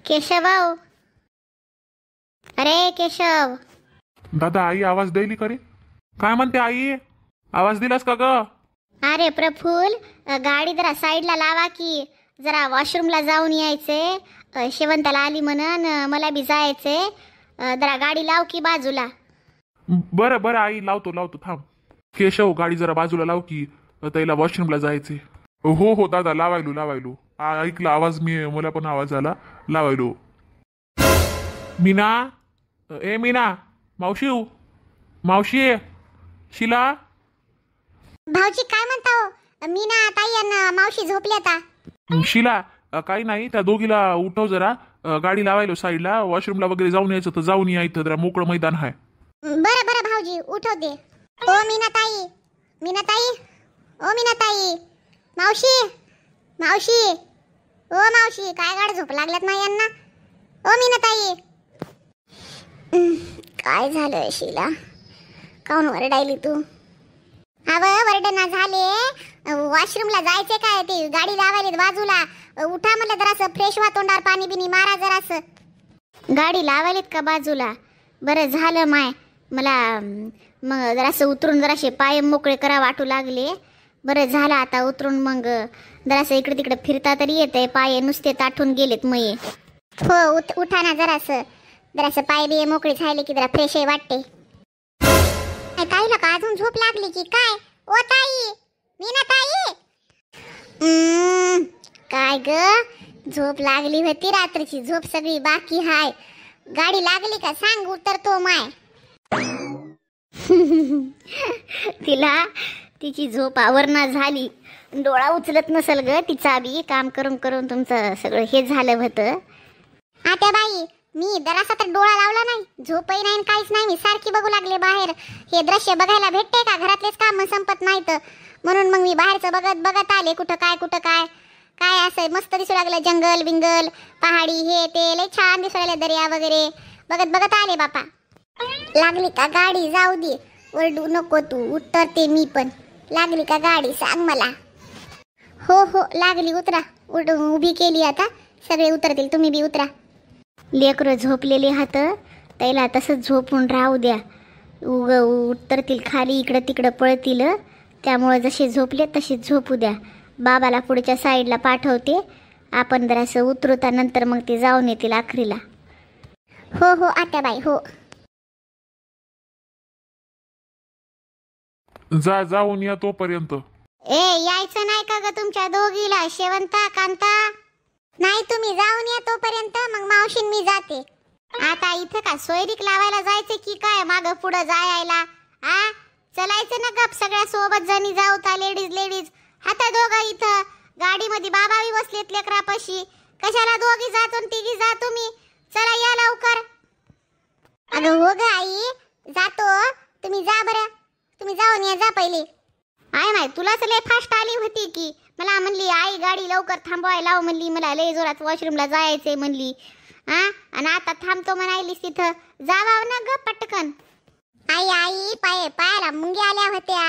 केशव भाऊ, अरे केशव. दादा, आई आवाज द्यायली का रे? काय म्हणते आई? आवाज दिलास का ग? अरे प्रफुल, गाडी जरा साईडला लावा की, जरा वॉशरूमला जाऊन यायचे. शेवंताला आली म्हणून मला बी जायचे. जरा गाडी लाव की बाजूला. बरं बरं आई, लावतो लावतो, थांब. केशव, गाडी जरा बाजूला लाव की, त्याला वॉशरूमला जायचे. हो हो दादा, लावायलो. ऐकला आवाज, मला पण आवाज आला, लावायलो. मीना, ए मीना, मावशी, शिला. भाऊजी काय म्हणता हो? मीना ताई आणि मावशी झोपली आता. शिला, काही नाही, त्या दोघीला उठव जरा. गाडी लावायलो साईडला, वॉशरूमला वगैरे जाऊन यायचं तर जाऊन या, इथं जरा मोकळं मैदान आहे. बरं बरं भाऊजी, उठवते. ओ मीनाताई, ओ मीनाताई, मावशी, ओ मावशी, काय गाड झोप लागल्यात ना यांना? ओ मीनाताई. काय झालं शिला? काऊन वरडायली तू? वरडना झाले. वॉशरूमला जायचे काय? ते गाडी लावायली बाजूला. उठा म्हणलं जरासं, फ्रेश व्हा, तोंडावर पाणी बिनी मारा जरासं. गाडी लावायलीत का बाजूला? बरं झालं माय, मला मग जरासं उतरून जरासे पाय मोकळे करा वाटू लागले. बरं झालं आता उतरून, मग जरासं इकडे तिकडे फिरता तरी येतंय. पाय नुसते ताठून गेलेत मये. हो उठा ना जरासं पाय बिये मोकळे झाले की जरा फ्रेश वाटते. ताईला का अजून झोप लागली की काय? ओ ताई, मीना ताई. काय ग, झोप लागली होती रात्रीची, झोप सगळी बाकी हाय. गाडी लागली का सांग, उतरतो माय. तिला तिची झोप आवरणा झाली, डोळा उचलत नसल ग तिचा बी. काम करून करून तुमचं सगळं हे झालं होतं. आता बाई, मी जरासा तर डोळा लावला नाही, झोपही नाही काहीच नाही. मी सारखी बघू लागले बाहेर. हे दृश्य बघायला भेटते का? घरातलेच काम संपत नाहीत, म्हणून मग मी बाहेरचं बघत आले. कुठं काय असं मस्त दिसू लागलं, जंगल बिंगल, पहाडी, हे ते लय छान दिसू लागले, दर्या वगैरे बघत आले. बापा, लागली का गाडी? जाऊ दे, ओरडू नको तू, उतरते मी पण. लागली का गाडी सांग मला. हो लागली, उतरा. उभी केली आता, सगळे उतरतील, तुम्ही बी उतरा. लेकरं झोपलेले हात, त्याला तसंच झोपून राहू द्या. उतरतील खाली, इकडं तिकडं पळतील. त्यामुळे जसे झोपले तसेच झोपू द्या. बाबाला पुढच्या साईडला पाठवते, आपण जरासं उतरता, नंतर मग ते जाऊन येतील आखरीला. हो आत्याबाई, हो. जाऊन या तोपर्यंत. यायचं नाही का ग तुमच्या दोघीला? शेवंता, कांता, नाही तुम्ही जाऊन या तोपर्यंत, मग मावशीन मी जाते. आता इथं का सोयरीक लावायला जायचे की काय? मागं पुढं जायला चलायचं ना गप, सगळ्या सोबत जणी जाऊ ता. लेडीज हाता दोघं इथं गाडीमध्ये, बाबा बी बसलेत लेकरापाशी. कशाला दोघी जातो तिघी जा तुम्ही? चला या लवकर. अगं हो ग आई, जातो, तुम्ही जा बरं. तुम्ही जाऊन या, जा पहिले. माय तुलाच लय फास्ट आली होती की. मला म्हणली आई गाडी लवकर थांबवायला लाव म्हणली, मला लय जोरात वॉशरूमला जायचंय म्हणली. आणि आता थांबतो म्हणायलीस तिथं. जावा ना ग पटकन. आई पायाला मुंग्या आल्या होत्या.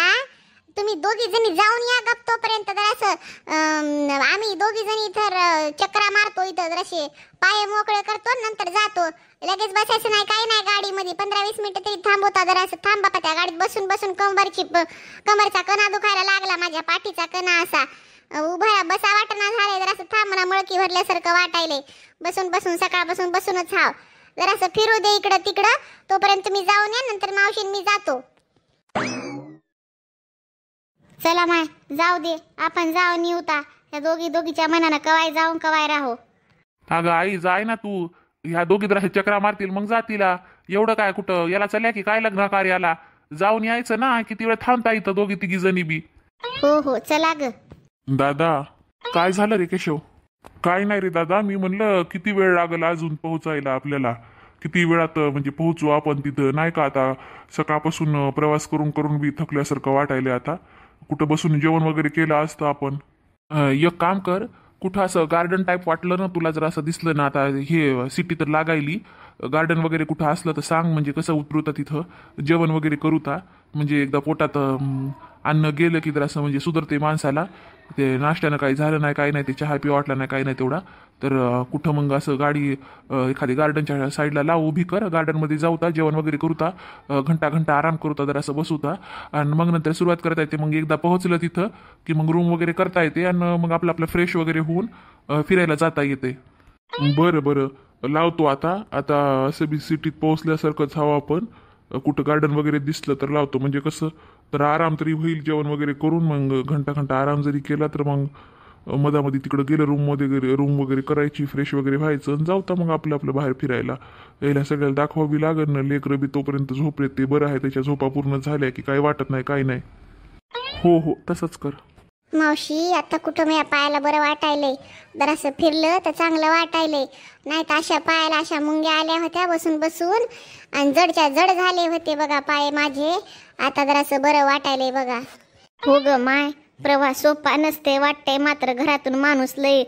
तुम्ही दोघी जणी जाऊन या गप तोपर्यंत. जरासं आम्ही दोघी जणी इथं चक्रा मारतो, इथं जरासे पाय मोकळे करतो, नंतर जातो. लगेच बसायचं नाही, काही नाही गाडीमध्ये. 15-20 मिनिटं तरी थांबवता. जरासं थांब बापा. त्या गाडीत बसून कमरचा कणा दुखायला लागला, माझ्या पाठीचा कणा असा उभा बसा वाटना झाले. जरासं थांब, मला मळकी भरल्यासारखं वाटायले. बसून सकाळपासून बसूनच हाव. जरासं फिरू दे इकडं तिकडं, तोपर्यंत मी जाऊन या, नंतर मावशीन मी जातो. चला माय, जाऊ दे, आपण जाऊन येऊता. या दोघीच्या मनानं कवाय जाऊन कवाय राहो. अगं आई, जाय ना तू. ह्या दोघी जरा चक्रा मारतील, मग जातीला. एवढं काय, कुठं याला चल्या की काय लग्न कार्याला? जाऊन यायचं ना. किती वेळ थांबता इथं दोघी तिघी जणी बी. हो चला ग. दादा, काय झालं रे केशव? काय नाही रे दादा, मी म्हणलं किती वेळ लागला अजून पोहोचायला आपल्याला? किती वेळात म्हणजे पोहोचू आपण तिथं, नाही का? आता सकाळपासून प्रवास करून बी थकल्यासारखं वाटायला. आता कुठं बसून जेवण वगैरे केलं असतं आपण. एक काम कर, कुठं असं गार्डन टाईप वाटलं ना तुला, जर असं दिसलं ना, आता हे सिटी तर लागायली, गार्डन वगैरे कुठं असलं तर सांग, म्हणजे कसं उतरूता तिथं जेवण वगैरे करूता, म्हणजे एकदा पोटात अन्न गेलं की जर असं म्हणजे सुधरते माणसाला. ते नाश्त्यानं काही झालं नाही, काही नाही, ते चहा पिवा वाटला नाही, काही नाही तेवढा तर कुठं मग असं गाडी एखादी गार्डनच्या साईडला लाव, उभी कर, गार्डनमध्ये जाऊता, जेवण वगैरे करूता, घंटा घंटा आराम करूता, जर असं बसूता आणि मग नंतर सुरुवात करता येते. मग एकदा पोहोचलं तिथं की मग रूम वगैरे करता येते आणि मग आपलं फ्रेश वगैरे होऊन फिरायला जाता येते. बरं बरं, लावतो आता. आता असं बी सिटीत पोहोचल्यासारखंच हवं आपण, कुठं गार्डन वगैरे दिसलं तर लावतो, म्हणजे कसं तर आराम तरी होईल, जेवण वगैरे करून मग घंटा घंटा आराम जरी केला तर मग मधामध्ये तिकडं गेलं रूम वगैरे करायची, फ्रेश वगैरे व्हायचं आणि जाऊता मग आपलं आपलं बाहेर फिरायला. यायला सगळ्याला दाखवावी लागेल ना, लेकरं बी तोपर्यंत झोपलेत ते बरं आहे, त्याच्या झोपा पूर्ण झाल्या की काही वाटत नाही, काही नाही. हो हो, तसंच कर. मावशी आता कुठं माझ्या पायाला बरं वाटायलंय, जरासं फिरलं तर चांगलं वाटायलंय. नाही तर अशा पायाला अशा मुंग्या आल्या होत्या बसून बसून आणि जडच्या जड झाले होते बघा पाय माझे. आता जरासं बरं वाटायलंय बघा. हो ग माय, प्रवास सोपा नसते वाटतंय, मात्र घरातून माणूस लय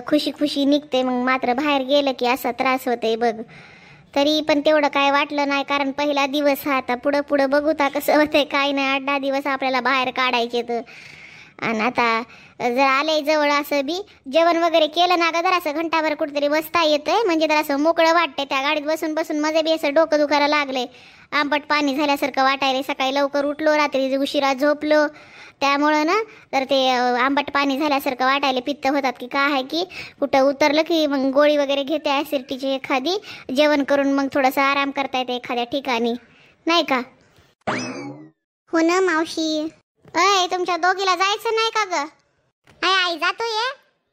खुशी खुशी निघते, मग मात्र बाहेर गेलं की असा त्रास होतंय बघ. तरी पण तेवढं काय वाटलं नाही, कारण पहिला दिवस हा. आता पुढं पुढं बघूता कसं होतंय, काय नाही, 8-10 दिवस आपल्याला बाहेर काढायचे तर. आणि आता जर आले जवळ असं बी जेवण वगैरे केलं ना ग, जर असं घंटाभर कुठेतरी बसता येतंय, म्हणजे जर असं मोकळं वाटतंय. त्या गाडीत बसून बसून माझे बी असं डोकं दुखायला लागले, आंबट पाणी झाल्यासारखं वाटायले. सकाळी लवकर उठलो, रात्री उशिरा झोपलो, त्यामुळं ना तर ते आंबट पाणी झाल्यासारखं वाटायले. पित्त होतात की काय आहे की, कुठं उतरलं की मग गोळी वगैरे घेते ॲसिडिटीची एखादी, जेवण करून मग थोडंसं आराम करता येते एखाद्या ठिकाणी, नाही का. हो ना मावशी. अय, तुमच्या दोघीला जायचं नाही का ग? आई जातोय,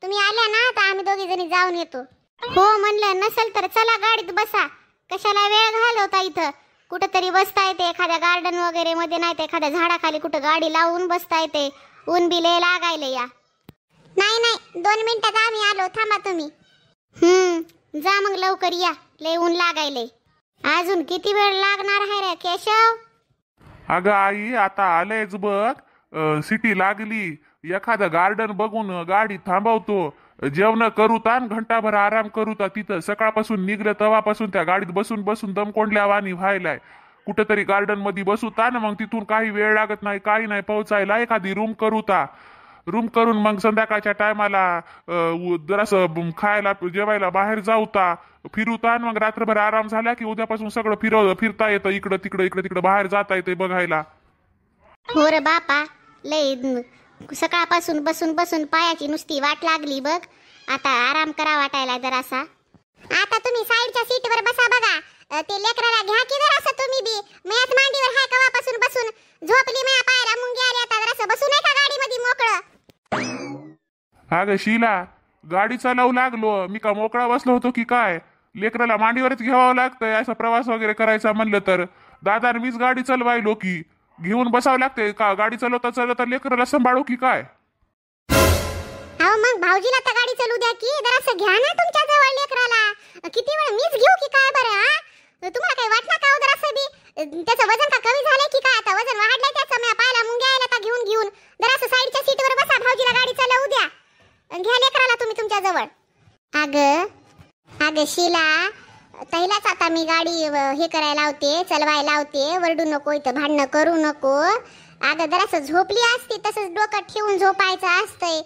तुम्ही आल्या ना तर आम्ही दोघी जणी जाऊन येतो. हो म्हणलं, नसेल तर चला गाडीत बसा, कशाला वेळ घालवता, इथं कुठंतरी बसता येते एखाद्या गार्डन वगैरे मध्ये, नाही तर एखाद्या झाडाखाली कुठं गाडी लावून बसता येते. ऊन बी लय लागायले या. नाही नाही, 2 मिनिटात आम्ही आलो, थांबा तुम्ही. जा मग लवकर या, लय ऊन लागायले. अजून किती वेळ लागणार आहे रे केशव? अगं आई, आता आलंयच बघ, सिटी लागली, एखादं गार्डन बघून गाडी थांबवतो, जेवण करूता आणि घंटाभर आराम करूता तिथं. सकाळपासून निघलं तेव्हापासून त्या गाडीत बसून बसून दम कोंडल्या वाणी व्हायलाय. कुठेतरी गार्डन मध्ये बसूता ना, मग तिथून काही वेळ लागत नाही, काही नाही, पोहोचायला एखादी रूम करूता. रूम करून मग संध्याकाळच्या टायमाला जरासं खायला जेवायला बाहेर जाऊता, फिरूता आणि मग रात्रभर आराम झाला की उद्यापासून सगळं फिरता येतं, इकडं तिकडं बाहेर जाता येते बघायला. हो रे बापा, लय सकाळपासून बसून बसून पायाची नुसती वाट लागली बघ. आता आराम करा वाटायला जरासा. आता तुम्ही साईडच्या सीटवर बसा बघा, ते लेकराला घ्या की जरासा तुम्ही बी. मयाच मांडीवर हाय कवापासून बसून झोपली, माझ्या पायाला मुंगी आली, आता जरासं बसू नये का गाडीमध्ये मोकळं? अगं शीला, गाडी चालवू लागलो मी का मोकळा बसलो होतो की काय? लेकराला मांडीवरच घ्यावं लागतंय असा प्रवास वगैरे करायचा म्हणलं तर. दादा मीच गाडी चालवायलो की घेऊन बसावं लागतंय का? गाडी चालवता लेकराला सांभाळू की काय? अहो मग भाऊजीला तर गाडी चालू द्या की, जरासं घ्या ना तुमच्या जवळ लेकराला. किती वेळ मीच घेऊ की काय बरं? तुम्हाला काही वाटलं का जरासं बी? त्याचं वजन का कमी झालंय की काय? आता वजन वाढलंय त्याचं, माझ्या पायाला मुंग्या यायला का घेऊन जरासं साईडच्या सीटवर बसा, भाऊजीला गाडी चालवू द्या, घ्या लेकराला तुम्ही तुमच्या जवळ. अगं शीला, पहिलाच आता मी गाडी हे करायला लावते, चालवायला लावते, वरडू नको, इथं भांडणं करू नको. अगं जरासं झोपली असती तसंच डोकं ठेवून झोपायचं असतंय.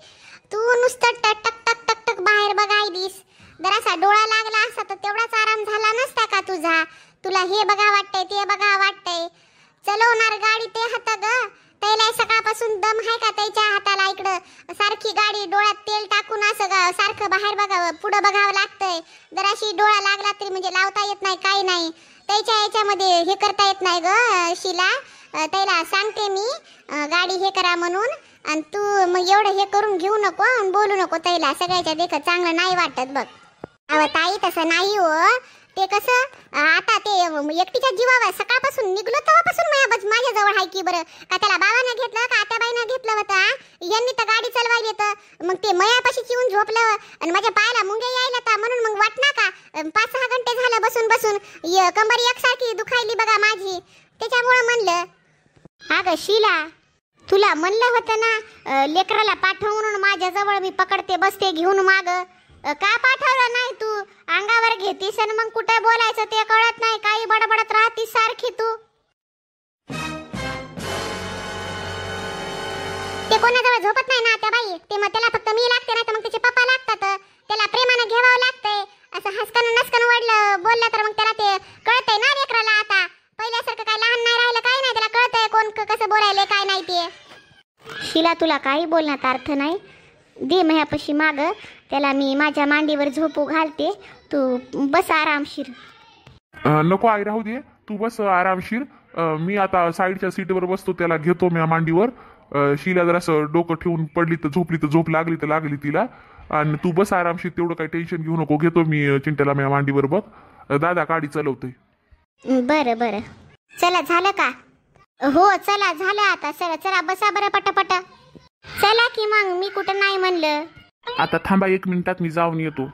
तू नुसतं टक टक टक टक टक बाहेर बघायलीस, जरासा डोळा लागला असता तर तेवढाच आराम झाला नसता का तुझा? तुला हे बघा वाटतंय, ते बघा वाटतंय. चलवणार गाडी ते हात ग, त्याला सकाळपासून दम आहे का त्याच्या हाताला? इकडं सारखी गाडी डोळ्यात तेल टाकून असं सारखं बाहेर बघावं, पुढं बघावं लागतंय. जराशी डोळा लागला तरी म्हणजे लावता येत नाही, काही नाही त्याच्या याच्यामध्ये हे करता येत नाही ग शीला. त्याला सांगते मी गाडी हे करा म्हणून, आणि तू मग एवढं हे करून घेऊ नको आणि बोलू नको त्याला. सगळ्याच्या देखत चांगलं नाही वाटत बघ. अहो ताई तसं नाही हो, ते कसं आता ते एकटीच्या जीवावर सकाळपासून निघलो तेव्हापासून माझ्या जवळ आहे की बरं. का त्याला बाबानं घेतलं का आत्याबाईनं घेतलं होतं? यांनी तर गाडी चालवायली तर मग ते मयापाशी चिवून झोपलं आणि माझ्या पायाला मुंग्या यायला तर म्हणून मग वाटना का? 5-6 घंटे झालं बसून बसून कंबर एकसारखी दुखायली बघा माझी, त्याच्यामुळं म्हणलं. अगं शीला, तुला म्हणलं होतं ना लेकराला पाठवून माझ्या जवळ मी पकडते बसते घेऊन माग, का पाठवलं नाही तू? अंगावर घेतीस आणि मग कुठे बोलायचं ते कळत नाही, काही बडबडत राहतीस सारखी तू. ते कोणाजवळ झोपत नाही ना त्या बाई, ते मग त्याला फक्त मी लागते, नाही तर मग त्याचे पप्पा लागतात. त्याला प्रेमानं घ्यावं लागतंय. असं हसकन नसकन वडलं बोललं तर मग त्याला ते कळतंय ना लेकराला. आता पहिल्यासारखं काय लहान नाही राहिलं, काय नाही, त्याला कळतंय कोण कसं बोलायले काय नाही ते. शिला तुला काही बोलण्यात अर्थ नाही. दे माझ्यापाशी माग, त्याला मी माझ्या मांडीवर झोपू घालते, तू बस आरामशीर. नको आई, राहू दे, तू बस आरामशीर. मी आता साईडच्या सीटवर बसतो, त्याला घेतो मी मांडीवर. शिला जर असं डोकं ठेवून पडली तर झोपली तर झोप, लागली तर लागली तिला. आणि तू बस आरामशीर, तेवढं काही टेन्शन घेऊ नको. घेतो मी चिंट्याला माझ्या मांडीवर. बघ दादा गाडी चालवतोय. बरं बरं, चला झालं का? हो चला झालं आता. चला चला बसा बरं पटापट. चला की मग, मी कुठं नाही म्हणलं. आता थांबा 1 मिनिटात मी जाऊन येतो.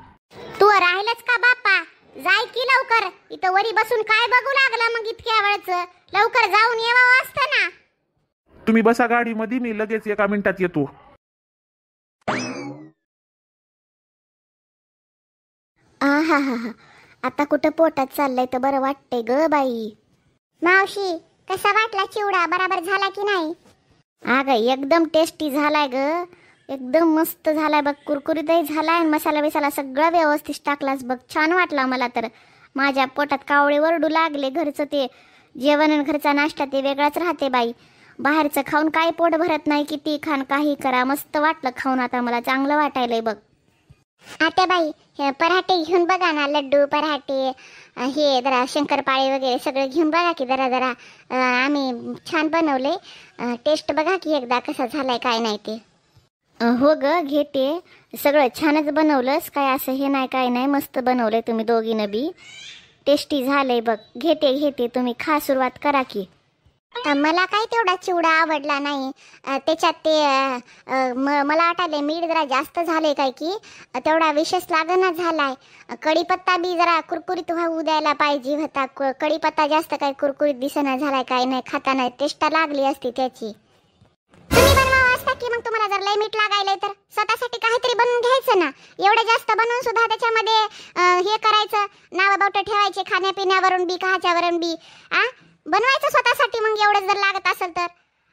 तू राहिलच का बाप्पा? जाय की लवकर. इथं वरी बसून काय बघू लागला मग इतक्या वेळच? लवकर जाऊन येवा असतं ना. तुम्ही बसा गाडीमध्ये, मी लगेच 1 मिनिटात येतो. हा हा हा, आता कुठं पोटात चाललंय तर बरं वाटतंय ग बाई. मावशी कसा वाटला चिवडा? बराबर झाला की नाही? अगं एकदम टेस्टी झालाय ग, एकदम मस्त झालाय बघ. कुरकुरीतही झालाय, मसाला बिसाला सगळं व्यवस्थित टाकलास बघ. छान वाटला मला तर. माझ्या पोटात कावळे वरडू लागले. घरचं ते जेवण आणि घरचा नाश्ता ते वेगळाच राहते बाई. बाहेरचं खाऊन काही पोट भरत नाही, किती खान काही करा. मस्त वाटलं खाऊन, आता मला चांगलं वाटायलंय बघ. आता बाई हे पराठे घेऊन बघा ना, लड्डू पराठे हे जरा शंकरपाळे वगैरे सगळं घेऊन बघा की जरा जरा. आम्ही छान बनवले. टेस्ट बघा की एकदा कसा झालाय काय नाही ते. हो ग घेते, सगळं छानच बनवलंस, काय असं हे नाही काय नाही, मस्त बनवलंय तुम्ही दोघीनं बी. टेस्टी झालंय बघ. घेते घेते, तुम्ही खा, सुरुवात करा की. मला काही तेवढा चिवडा आवडला नाही. त्याच्यात ते मला वाटायले मीठ जरा जास्त झाले काय की, तेवढा विशेष लागना झालाय. कढीपत्ता बी जरा कुरकुरीत होऊ द्यायला पाहिजे होता. कढीपत्ता जास्त काही कुरकुरीत दिसना झालाय, काय नाही खाताना टेस्ट लागली असती त्याची. तुम्ही बनवावं असता की मग, तुम्हाला जर लय मीठ लागायलंय तर स्वतःसाठी काहीतरी बनवून घ्यायचं ना. एवढं जास्त बनवून सुद्धा त्याच्यामध्ये हे करायचं, नाव बावट ठेवायचे खाण्यापिण्यावरून बी कहाच्यावरून बी. बनवायचं स्वतःसाठी मग एवढं जर लागत असेल तर.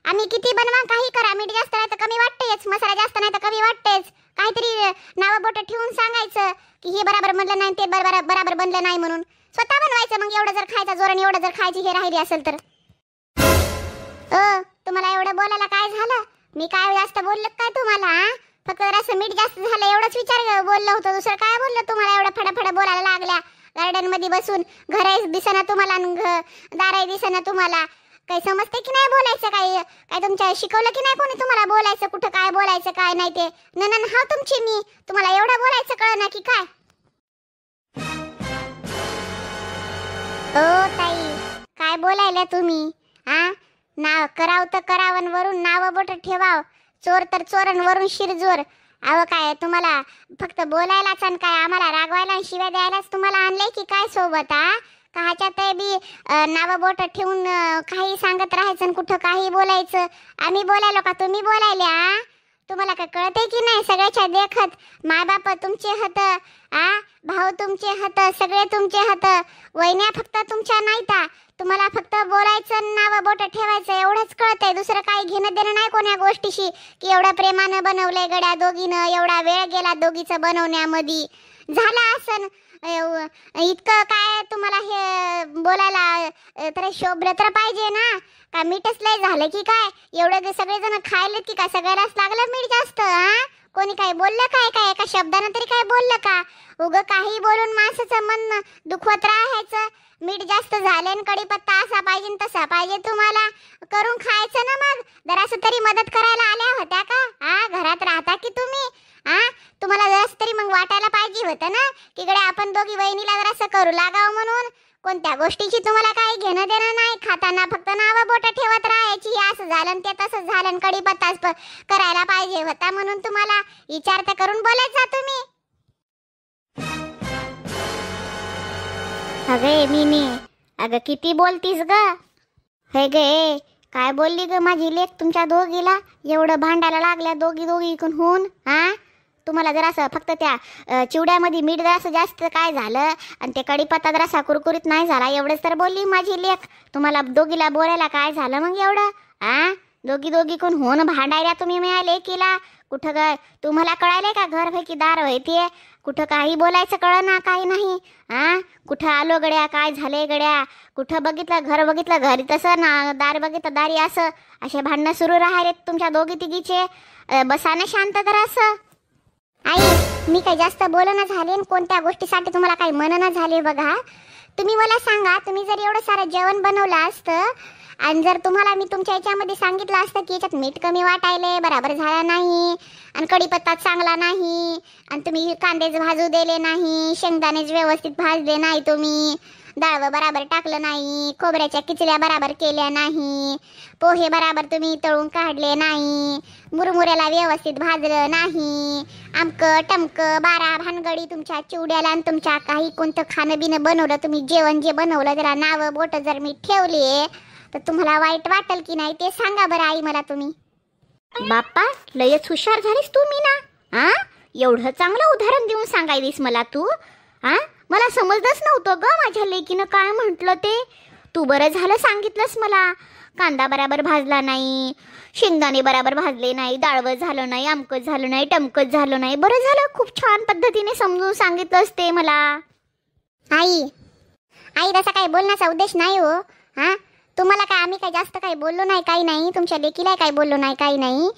आम्ही किती बनवा काही करा, मीठ जास्त नाही तर कमी वाटतेच, मसाला जास्त नाही तर कमी वाटतेच. काहीतरी नाव बोट ठेवून सांगायचं की हे बरोबर बनलं नाही, ते बरोबर बनलं नाही म्हणून. स्वतः बनवायचं मग. एवढं जर खायचा जोर आणि एवढं जर खायची हे राहिली असेल तर. तुम्हाला एवढं बोलायला काय झालं? मी काय जास्त बोललं काय तुम्हाला? फक्त असं मीठ जास्त झालं एवढंच विचार बोललं होतं, दुसरं काय बोललं तुम्हाला? एवढं फडाफड बोलायला लागल्या. गार्डन मध्ये बसून घर दिसना तुम्हाला, दाराही दिसना तुम्हाला. काही समजते की नाही बोलायचं? काय तुमच्या शिकवलं की नाही कोणी तुम्हाला बोलायचं, कुठं काय बोलायचं काय नाही ते? ननन हा तुमची मी, तुम्हाला एवढं बोलायचं कळ ना की काय? ओ ताई काय बोलायला तुम्ही? नाव कराव तर करावन वरून नाव बोट ठेवाव, चोर तर चोरन वरून शिरजोर. अहो काय तुम्हाला फक्त बोलायलाच आणि काय आम्हाला रागवायला आणि शिव्या द्यायलाच तुम्हाला आणलंय की काय सोबत? काच्यात बी नाव बोट ठेवून काही सांगत राहायचं, कुठं काही बोलायचं. आम्ही बोलायलो का तुम्ही बोलायल्या? तुम्हाला काय कळतंय की नाही? सगळ्याच्या देखत माय बाप तुमचे हत, भाऊ तुमचे हत, सगळे तुमचे हत, वहिन्या फक्त तुमच्या नाहीता. तुम्हाला फक्त बोलायचं, नाव बोट ठेवायचं एवढंच कळतंय. दुसरं काही घेणं देणं नाही कोण्या गोष्टीशी. की एवढं प्रेमानं बनवलंय गड्या दोघीनं, एवढा वेळ गेला दोघीचं बनवण्यामध्ये. झालं असं इतकं काय तुम्हाला हे बोलायला तर शोभलं तर पाहिजे ना. का मीठच लय झालं की काय? एवढं सगळेजण खायलेत की काय? सगळ्यालाच लागलं मीठ जास्त? कोणी काय बोललं काय? एका शब्दानं तरी काय बोललं का? उगं काही बोलून माणसाचं मन दुखवत राहायचं. मीठ जास्त झाले, कढीपत्ता असा पाहिजे तसा पाहिजे, तुम्हाला करून खायचं ना. मग जरासं तरी मदत करायला आल्या होत्या का? घरात राहता की तुम्ही? तुम्हाला जरासं तरी मग वाटायला पाहिजे होतं ना की गड्या आपण दोघी वहिनीला जरासं करू लागावं म्हणून. कोणत्या गोष्टीची तुम्हाला काही घेणं देणं नाही. खाताना फक्त नावं बोट ठेवत राहायची. हे असं झालं ते तसं झालं, कढीपत्ताच करायला पाहिजे होता म्हणून तुम्हाला विचार तर करून बोलत जा तुम्ही. अगे मिनी, अगं किती बोलतीस ग? हे गे काय बोलली ग माझी लेक तुमच्या दोघीला? एवढं भांडायला लागल्या दोघी इकून होऊन. तुम्हाला जर असं फक्त त्या चिवड्यामध्ये मीठ जर असं जास्त काय झालं आणि ते कढीपत्ता जर असा कुरकुरीत नाही झाला एवढंच तर बोलली माझी लेक. तुम्हाला दोघीला बोलायला काय झालं मग एवढं? दोघी कोण होऊन भांडायला तुम्ही मिळाले लेकीला? कुठं काय तुम्हाला कळायलंय का घर भाई की दार व्हायतीये? कुठं काही बोलायचं कळ ना काही नाही. कुठं आलो गड्या काय झाले गड्या? कुठं बघितलं घर बघितलं घरी तसं ना दार बघितलं दारी असं. असे भांडणं सुरू राहिले तुमच्या दोघी तिघीचे. बसानं शांत तर असं. आई मी काही जास्त बोलणं झाले आणि कोणत्या गोष्टीसाठी तुम्हाला काही म्हणणं झाले बघा. तुम्ही मला सांगा, तुम्ही जर एवढं सारं जेवण बनवलं असतं आणि जर तुम्हाला मी तुमच्या याच्यामध्ये सांगितलं असतं की याच्यात मीठ कमी वाटायले बराबर झाला नाही आणि कढीपत्ता चांगला नाही आणि तुम्ही कांदेच भाजू दिले नाही, शेंगदाणेच व्यवस्थित भाजले नाही, तुम्ही डाळ बराबर टाकलं नाही, खोबऱ्याच्या किचल्या बराबर केल्या नाही, पोहे बराबर तुम्ही तळून काढले नाही, मुरमुऱ्याला व्यवस्थित भाजलं नाही, आमकं टमकं बारा भानगडी तुमच्या चिवड्याला आणि तुमच्या काही कोणतं खाणं बिणं बनवलं तुम्ही जेवण जे बनवलं त्याला नावं बोट जर मी ठेवले तर तुम्हाला वाईट वाटेल की नाही ते सांगा बरं आई मला तुम्ही. बाप्पा लयच हुशार झालीस तू मीना. एवढं चांगलं उदाहरण देऊन सांगायलीस मला तू. मला समजलंच नव्हतं ग माझ्या लेकीनं काय म्हटलं ते. तू बरं झालं सांगितलंस मला. कांदा बराबर भाजला नाही, शेंगदाणे बराबर भाजले नाही, डाळवं झालं नाही, आमकच झालं नाही, टमकच झालं नाही. बरं झालं खूप छान पद्धतीने समजून सांगितलंस ते मला. आई तसा काही बोलण्याचा उद्देश नाही हो. तुम्हाला काय आम्ही काय जास्त काही बोललो नाही काही नाही, तुमच्या लेकीला काही बोललो नाही काही नाही,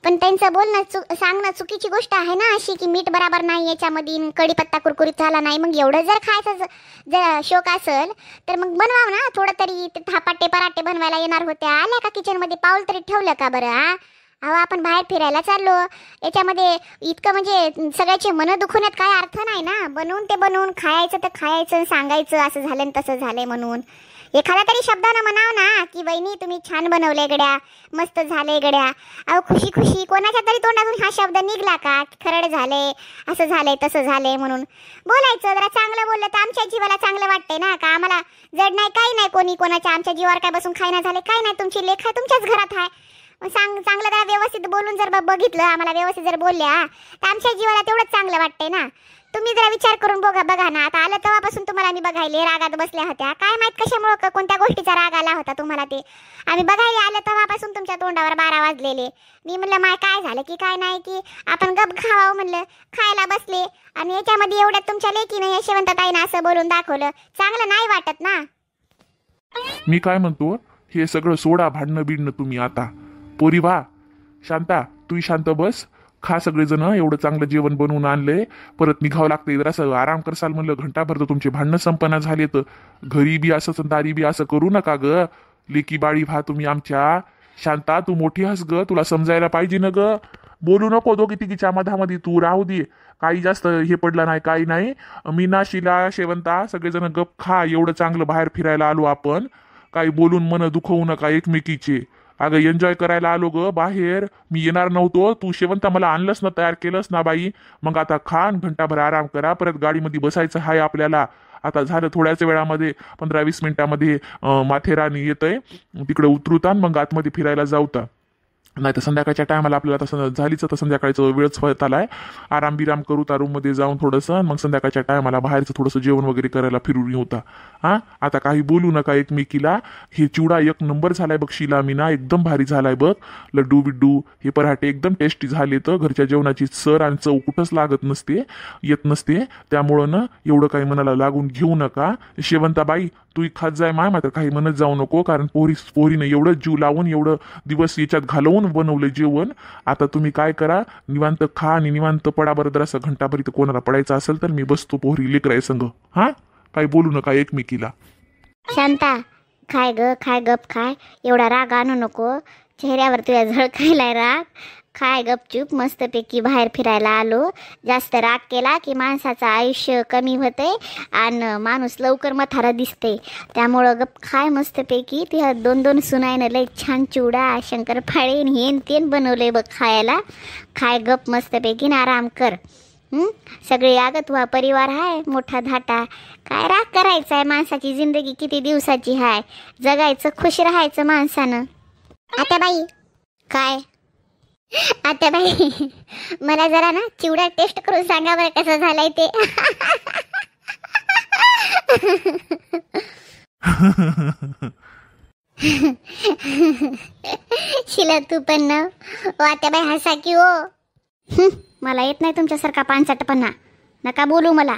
पण त्यांचं बोलणं सांगणं चुकीची गोष्ट आहे ना अशी की मीठ बराबर नाही याच्यामध्ये, कढीपत्ता कुरकुरीत झाला नाही. मग एवढं जर खायचं जर शौक असेल तर मग बनवाव ना थोडं तरी. थापाटे पराठे बनवायला येणार होत्या, आल्या का किचनमध्ये पाऊल तरी ठेवलं का बरं? अहो आपण बाहेर फिरायला चाललो, याच्यामध्ये इतकं म्हणजे सगळ्याचे मन दुखवण्यात काय अर्थ नाही ना. बनवून खायचं तर खायचं, सांगायचं असं झालं तसं झालंय म्हणून. एखादा तरी शब्दानं म्हणाव ना की बहिणी तुम्ही छान बनवले गड्या, मस्त झाले गड्या. अहो खुशी कोणाच्या तरी तोंडातून हा शब्द निघला का खरड झाले, असं झालंय तसं झालंय म्हणून बोलायचं. जरा चांगलं बोललं तर आमच्या जीवाला चांगलं वाटतंय ना. का आम्हाला जड नाही काही नाही कोणी कोणाच्या आमच्या जीवावर काय बसून खायना झाले काय नाही. तुमची लेख आहे तुमच्याच घरात आहे. चांगलं जरा व्यवस्थित बोलून जर बघितलं, आम्हाला व्यवस्थित जर बोलल्या तर आमच्या जीवाला तेवढंच चांगलं वाटतंय ना. तुम्ही जरा विचार करून बघा ना. आता आलं तेव्हापासून तुम्हाला मी बघायले रागात बसल्या होत्या. काय माहित कशामुळं कोणत्या गोष्टीचा राग आला होता तुम्हाला ते. आम्ही बघायला आलं तेव्हापासून तुमच्या तोंडावर 12 वाजलेले. मी म्हणलं माय काय झालं की काय नाही की आपण गप खावावं म्हणलं, खायला बसले आणि याच्यामध्ये एवढ्यात तुमच्या लेकीनं यशवंतताईनं असं बोलून दाखवलं. चांगलं नाही वाटत ना. मी काय म्हणतो, हे सगळं सोडा भांडणं बिडणं तुम्ही आता. पोरी वा शांता तूही शांत बस. खा सगळेजण, एवढं चांगलं जेवण बनवून आणलंय, परत निघावं लागतंय. जर असं आराम करसाल म्हणलं घंटाभर तर तुमचे भांडणं संपना झाले. तर घरी बी असं दारी बी असं करू नका ग. लेकी बाळी व्हा तुम्ही आमच्या. शांता तू मोठी हस ग, तुला समजायला पाहिजे ना ग. बोलू नको दोघी तिघीच्या मधामध्ये, तू राहू दे. काही जास्त हे पडलं नाही काही नाही. मीना शिला शेवंता सगळेजण गप खा. एवढं चांगलं बाहेर फिरायला आलो आपण, काही बोलून मन दुखवू नका एकमेकीचे. अगं एन्जॉय करायला आलो ग बाहेर. मी येणार नव्हतो, तू शेवंता मला आणलंस ना, तयार केलंस ना बाई. मग आता खा, घंटाभर आराम करा, परत गाडीमध्ये बसायचं आहे आपल्याला. आता झालं थोड्याच वेळामध्ये 15-20 मिनिटामध्ये माथेरान येतंय, तिकडे उतरुता मग आतमध्ये फिरायला जाऊता. नाही तर संध्याकाळच्या टायमाला आपल्याला तसं झालीच तर संध्याकाळचं वेळच फळत आलाय. आराम बिराम करू त्या रूममध्ये जाऊन थोडंसं, मग संध्याकाळच्या टायमाला बाहेरचं थोडंसं जेवण वगैरे करायला फिरून येऊता. आता काही बोलू नका एकमेकीला. हे चिवडा 1 नंबर झालाय बघ शिला मीना, एकदम भारी झालाय बघ. लड्डू बिड्डू हे पराठे एकदम टेस्टी झाले. तर घरच्या जेवणाची सर आणि चव कुठंच लागत नसते, येत नसते. त्यामुळं ना एवढं काही मनाला लागून घेऊ नका. शेवंताबाई तू खात जाय माय, मात्र काही म्हणत जाऊ नको, कारण पोरीनं एवढं जीव लावून एवढं दिवस याच्यात घालवून बनवलं जेवण. आता तुम्ही काय करा, निवांत खा आणि निवांत पडा बरं. जर असं घंटाभर इथं कोणाला पडायचं असेल तर मी बसतो पोरी लेकराय संग. काही बोलू नका एकमेकीला. शांता खाय ग, खाय गप खाय. एवढा राग आणू नको चेहऱ्यावर, तुझ्या झळकायलाय राग. खाय गपचूप मस्तपैकी. बाहेर फिरायला आलो, जास्त राग केला की माणसाचं आयुष्य कमी होतंय आणि माणूस लवकर म्हातारा दिसते. त्यामुळं गप खाय मस्तपैकी. तुझ्या 2-2 सुनायनं लय छान चिवडा शंकरपाळे हेन तेन बनवलंय बघ खायला. खाय गप मस्तपैकी ना आराम कर. सगळे अगं तुझा परिवार आहे मोठा धाटा. काय राग करायचा आहे, माणसाची जिंदगी किती दिवसाची आहे, जगायचं खुश राहायचं माणसानं. आता बाई काय आता बाई मला जरा ना चिवडा टेस्ट करून सांगा बरं कसं झालंय ते. शिला तू पण ना आता बाई हसा की हो. मला येत नाही तुमच्यासारखा पानसटपणा, नका बोलू मला.